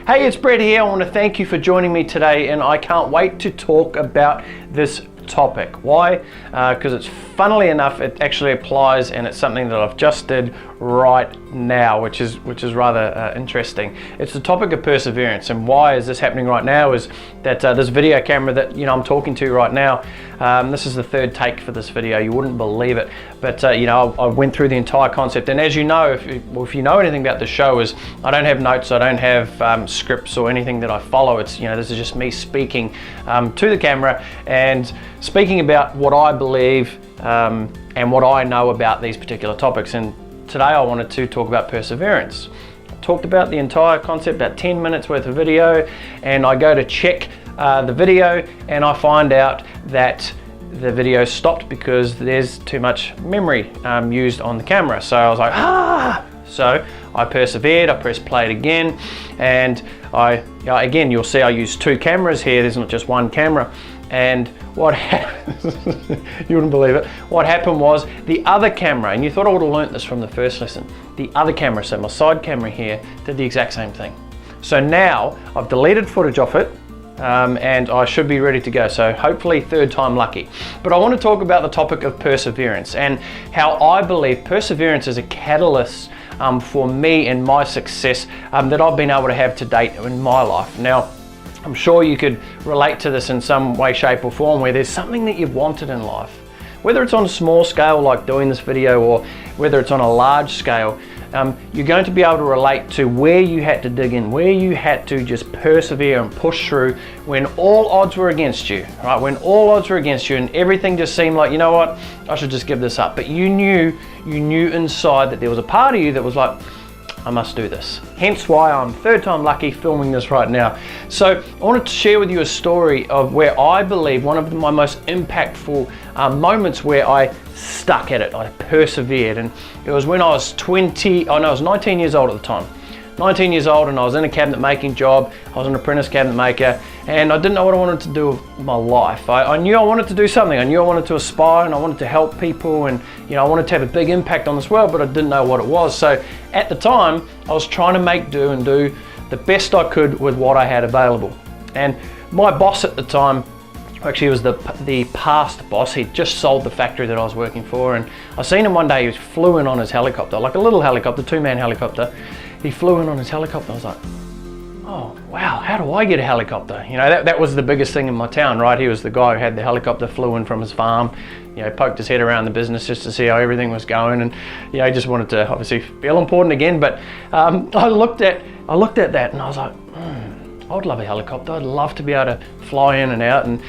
Hey, it's Brett here. I want to thank you for joining me today, and I can't wait to talk about this topic. Why? Because it's, funnily enough, it actually applies, and it's something that I've just did right now, which is rather interesting. It's the topic of perseverance. And why is this happening right now is that this video camera that I'm talking to right now, this is the third take for this video. You wouldn't believe it, but I went through the entire concept. And as you know, if you know anything about the show, is I don't have notes, I don't have scripts or anything that I follow. It's this is just me speaking to the camera and speaking about what I believe and what I know about these particular topics. And today I wanted to talk about perseverance. I talked about the entire concept, about 10 minutes worth of video, and I go to check the video and I find out that the video stopped because there's too much memory used on the camera. So I was like, So I persevered, I pressed play it again, and again, you'll see I use two cameras here, there's not just one camera. And what happened, you wouldn't believe it, what happened was the other camera, and you thought I would have learnt this from the first lesson, the other camera, so my side camera here, did the exact same thing. So now I've deleted footage off it, and I should be ready to go. So hopefully third time lucky. But I want to talk about the topic of perseverance and how I believe perseverance is a catalyst for me and my success that I've been able to have to date in my life. Now, I'm sure you could relate to this in some way, shape or form, where there's something that you've wanted in life. Whether it's on a small scale like doing this video, or whether it's on a large scale, you're going to be able to relate to where you had to dig in, where you had to just persevere and push through when all odds were against you, right? When all odds were against you and everything just seemed like, you know what, I should just give this up. But you knew inside that there was a part of you that was like, I must do this. Hence why I'm third time lucky filming this right now. So I wanted to share with you a story of where I believe one of my most impactful moments where I stuck at it, I persevered. And it was when I was 19 years old at the time. 19 years old, and I was in a cabinet making job. I was an apprentice cabinet maker, and I didn't know what I wanted to do with my life. I knew I wanted to do something. I knew I wanted to aspire, and I wanted to help people, and I wanted to have a big impact on this world, but I didn't know what it was. So at the time, I was trying to make do and do the best I could with what I had available. And my boss at the time, actually, it was the past boss. He'd just sold the factory that I was working for, and I seen him one day. He flew in on his helicopter, like a little helicopter, two-man helicopter. He flew in on his helicopter. I was like, oh wow, how do I get a helicopter? That was the biggest thing in my town, right? He was the guy who had the helicopter, flew in from his farm, poked his head around the business just to see how everything was going, and he just wanted to obviously feel important again. But I looked at that and I was like, I would love a helicopter. I'd love to be able to fly in and out. And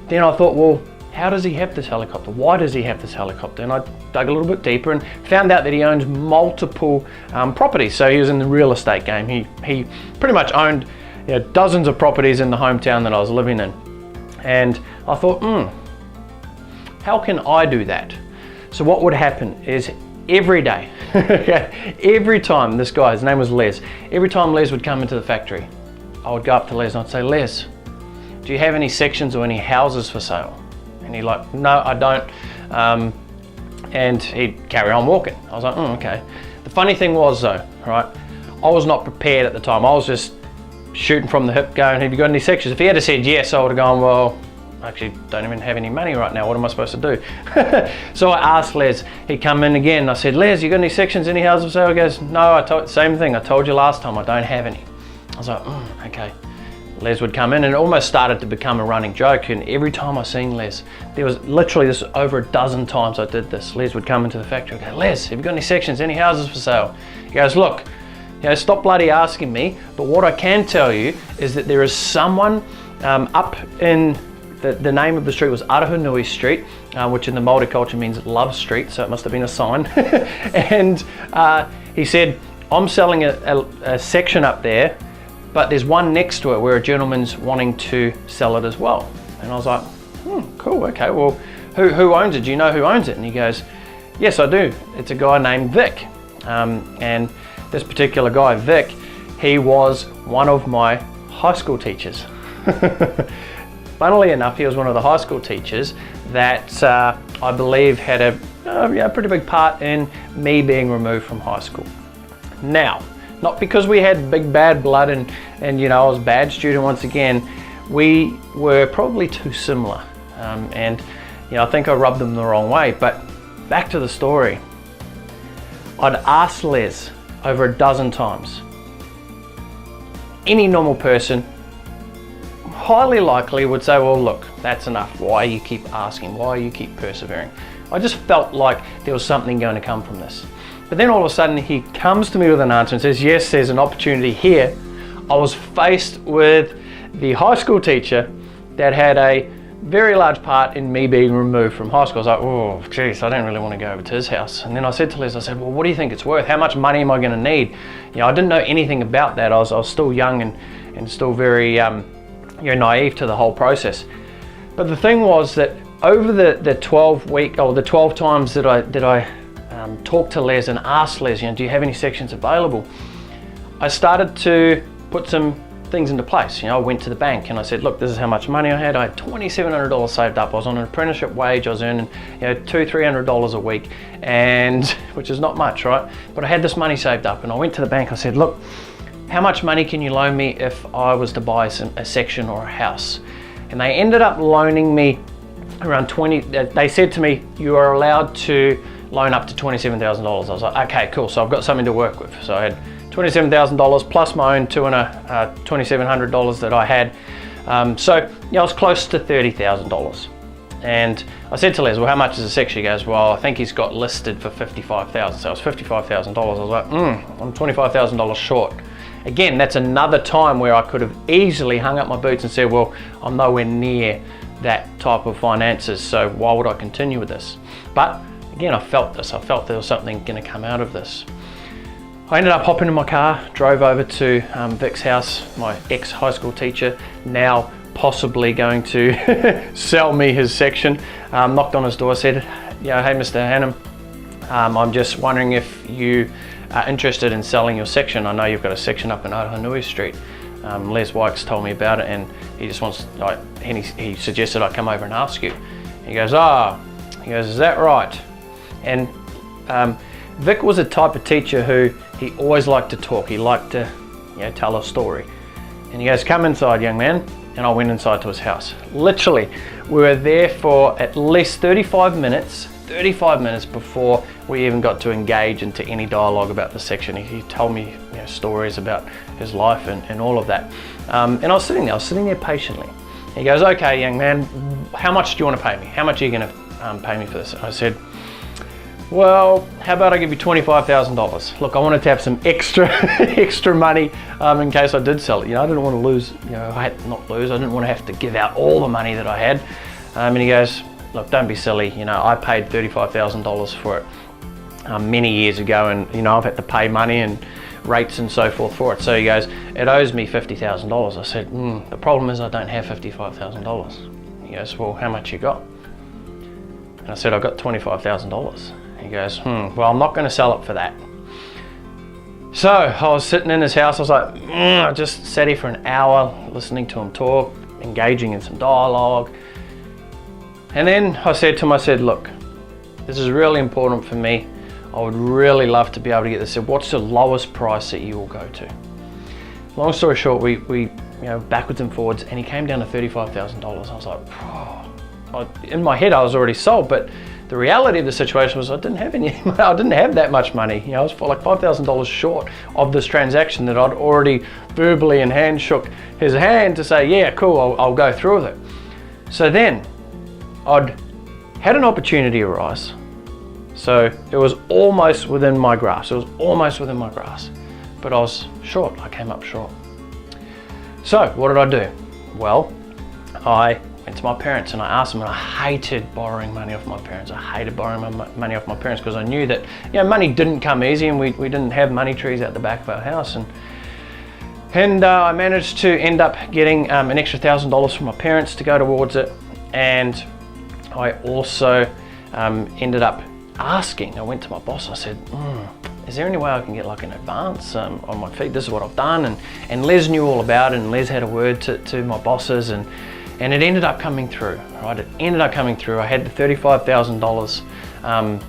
then I thought, well, how does he have this helicopter? Why does he have this helicopter? And I dug a little bit deeper and found out that he owns multiple properties. So he was in the real estate game. He pretty much owned dozens of properties in the hometown that I was living in. And I thought, how can I do that? So what would happen is every day, every time this guy, his name was Les, every time Les would come into the factory, I would go up to Les and I'd say, Les, do you have any sections or any houses for sale? And he'd like, no, I don't. And he'd carry on walking. I was like, okay. The funny thing was though, right, I was not prepared at the time. I was just shooting from the hip going, have you got any sections? If he had said yes, I would have gone, well, I actually don't even have any money right now. What am I supposed to do? So I asked Les, he'd come in again. I said, Les, you got any sections, any houses for sale? He goes, no, same thing. I told you last time, I don't have any. I was like, okay. Les would come in, and it almost started to become a running joke. And every time I seen Les, there was literally this over a dozen times I did this. Les would come into the factory and go, Les, have you got any sections, any houses for sale? He goes, look, stop bloody asking me, but what I can tell you is that there is someone up in the name of the street was Arahunui Street, which in the Māori culture means love street, so it must have been a sign. And he said, I'm selling a section up there, but there's one next to it where a gentleman's wanting to sell it as well. And I was like, cool, okay, well, who owns it? Do you know who owns it? And he goes, yes, I do. It's a guy named Vic. And this particular guy, Vic, he was one of my high school teachers. Funnily enough, he was one of the high school teachers that I believe had a pretty big part in me being removed from high school. Now, Not because we had big bad blood and you know, I was a bad student once again. We were probably too similar. And you know, I think I rubbed them the wrong way. But back to the story. I'd asked Les over a dozen times. Any normal person highly likely would say, well, look, that's enough. Why you keep asking? Why you keep persevering? I just felt like there was something going to come from this. But then all of a sudden he comes to me with an answer and says, yes, there's an opportunity here. I was faced with the high school teacher that had a very large part in me being removed from high school. I was like, oh, geez, I don't really want to go over to his house. And then I said to Les, I said, well, what do you think it's worth? How much money am I going to need? You know, I didn't know anything about that. I was still young and still very you know, naive to the whole process. But the thing was that over the 12 times that I talked to Les and asked Les, you know, do you have any sections available? I started to put some things into place. You know, I went to the bank and I said, look, this is how much money I had. I had $2,700 saved up. I was on an apprenticeship wage. I was earning, you know, $200-300 a week, and which is not much, right? But I had this money saved up, and I went to the bank. I said, look, how much money can you loan me if I was to buy a section or a house? And they ended up loaning me around 20. They said to me, you are allowed to loan up to $27,000. I was like, okay, cool. So I've got something to work with. So I had $27,000 plus my own $2,700 that I had. So yeah, I was close to $30,000. And I said to Les, well, how much is a section? He goes, well, I think he's got listed for $55,000. So it was $55,000. I was like, I'm $25,000 short. Again, that's another time where I could have easily hung up my boots and said, well, I'm nowhere near that type of finances, so why would I continue with this? But again, I felt this. I felt there was something going to come out of this. I ended up hopping in my car, drove over to Vic's house, my ex-high school teacher, now possibly going to sell me his section. Knocked on his door, said, yeah, hey, Mr. Hannum, I'm just wondering if you are interested in selling your section. I know you've got a section up in Otahanui Street. Les Wykes told me about it, and he just wants, he suggested I come over and ask you. He goes, he goes, is that right? And Vic was a type of teacher who he always liked to talk. He liked to, you know, tell a story. And he goes, come inside, young man. And I went inside to his house. Literally, we were there for at least 35 minutes before we even got to engage into any dialogue about the section. He told me, you know, stories about his life and all of that. And I was sitting there patiently. He goes, okay, young man, how much do you want to pay me? How much are you going to pay me for this? I said, well, how about I give you $25,000? Look, I wanted to have some extra money in case I did sell it. You know, I didn't want to lose, you know, I didn't want to have to give out all the money that I had. And he goes, look, don't be silly. You know, I paid $35,000 for it many years ago, and you know, I've had to pay money and rates and so forth for it. So he goes, it owes me $50,000. I said, the problem is I don't have $55,000. He goes, well, how much you got? And I said, I got $25,000. He goes, well, I'm not going to sell it for that. So I was sitting in his house. I was like, I just sat here for an hour listening to him talk, engaging in some dialogue. And then I said to him, I said, look, this is really important for me. I would really love to be able to get this. I said, what's the lowest price that you will go to? Long story short, we you know, backwards and forwards, and he came down to $35,000. I was like, in my head I was already sold, but the reality of the situation was I didn't have that much money. You know, I was like $5,000 short of this transaction that I'd already verbally and hand shook his hand to say, yeah, cool, I'll go through with it. So then I'd had an opportunity arise. So it was almost within my grasp. But I was short. I came up short. So what did I do? Well, I went to my parents and I asked them, and I hated borrowing money off my parents. I hated borrowing money off my parents because I knew that, you know, money didn't come easy, and we didn't have money trees out the back of our house. And I managed to end up getting an extra $1,000 from my parents to go towards it. And I also ended up asking. I went to my boss. I said, is there any way I can get like an advance on my Fiit? This is what I've done. And Les knew all about it, and Les had a word to my bosses, and it ended up coming through, right? It ended up coming through. I had the $35,000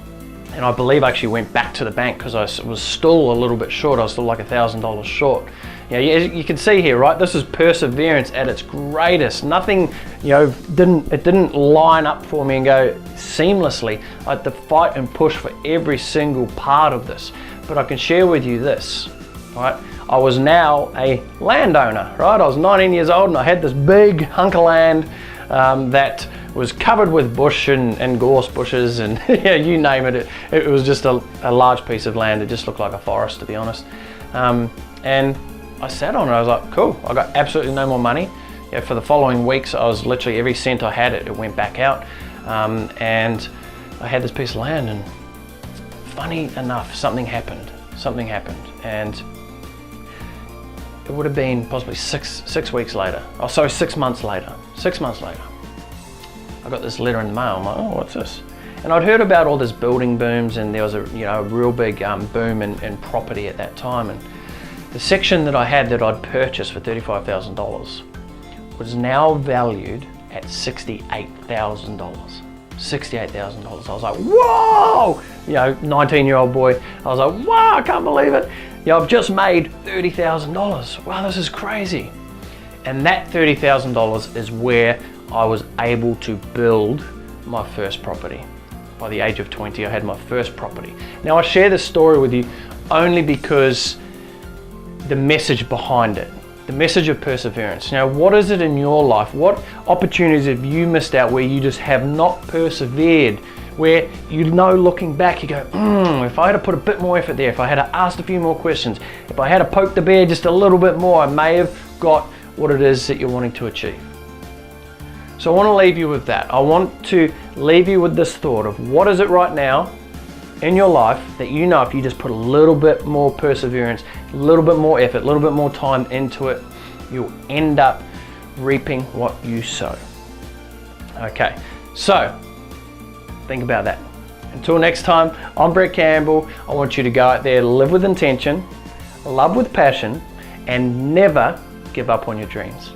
And I believe I actually went back to the bank because I was still a little bit short. I was still like $1,000 short. You can see here, right? This is perseverance at its greatest. Nothing, it didn't line up for me and go seamlessly. I had to fight and push for every single part of this. But I can share with you this, right? I was now a landowner, right? I was 19 years old and I had this big hunk of land that was covered with bush and gorse bushes and you name it. It was just a large piece of land. It just looked like a forest, to be honest. And I sat on it. I was like, cool. I got absolutely no more money. For the following weeks, I was literally every cent I had, it went back out. And I had this piece of land, and funny enough, something happened. And it would have been possibly six weeks later. Oh, sorry, 6 months later. 6 months later, I got this letter in the mail. I'm like, oh, what's this? And I'd heard about all this building booms, and there was a real big boom in property at that time. And the section that I had that I'd purchased for $35,000 was now valued at $68,000. $68,000. I was like, whoa! 19-year-old boy. I was like, wow, I can't believe it. I've just made $30,000. Wow, this is crazy. And that $30,000 is where I was able to build my first property. By the age of 20, I had my first property. Now, I share this story with you only because the message behind it, the message of perseverance. Now, what is it in your life? What opportunities have you missed out where you just have not persevered? Where looking back, you go, if I had to put a bit more effort there, if I had to ask a few more questions, if I had to poke the bear just a little bit more, I may have got what it is that you're wanting to achieve. So I want to leave you with that. I want to leave you with this thought of what is it right now in your life that if you just put a little bit more perseverance, a little bit more effort, a little bit more time into it, you'll end up reaping what you sow. Okay, so think about that. Until next time, I'm Brett Campbell. I want you to go out there, live with intention, love with passion, and never give up on your dreams.